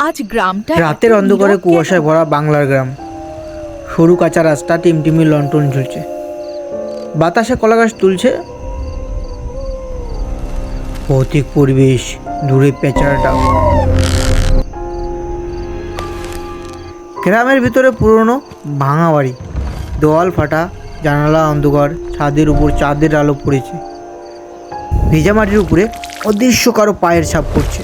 আজ গ্রামটা রাতের অন্ধকারে কুয়াশায় ভরা বাংলার গ্রাম। সরু কাঁচা রাস্তা, টিমটিমি লন্ঠন ঝুলছে, বাতাসে কলাগাছ তুলছে। ভৌতিক পরিবেশ, দূরে পেঁচার ডাক। গ্রামের ভিতরে পুরনো ভাঙা বাড়ি, দেওয়াল ফাটা, জানালা অন্ধকার, ছাদের উপর চাঁদের আলো পড়েছে। ভেজা মাটির উপরে অদৃশ্য কারো পায়ের ছাপ পড়ছে।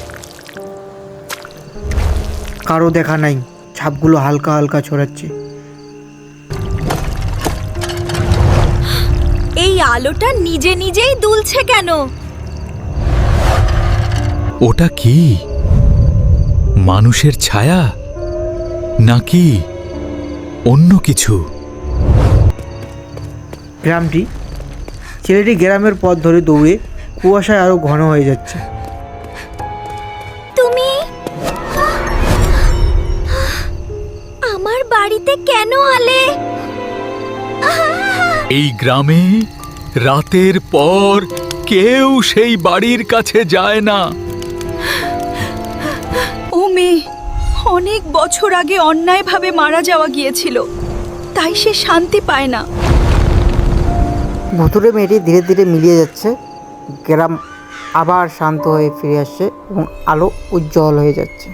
কারো দেখা নাই, ছাপগুলো হালকা হালকা ছড়াচ্ছে। এই আলোটা নিজে নিজেই দুলছে কেন? ওটা কি মানুষের ছায়া নাকি অন্য কিছু? গ্রামটি, ছেলেটি গ্রামের পথ ধরে দৌড়ে কুয়াশায় আরো ঘন হয়ে যাচ্ছে। তুমি আমার বাড়িতে কেন আলে? এই গ্রামে রাতের পর কেউ সেই বাড়ির কাছে যায় না। ও মেয়ে অনেক বছর আগে অন্যায়ভাবে মারা যাওয়া গিয়েছিল, তাই সে শান্তি পায় না। ভুতুড়ে মেয়েটি ধীরে ধীরে মিলিয়ে যাচ্ছে। গ্রাম আবার শান্ত হয়ে ফিরে আসছে এবং আলো উজ্জ্বল হয়ে যাচ্ছে।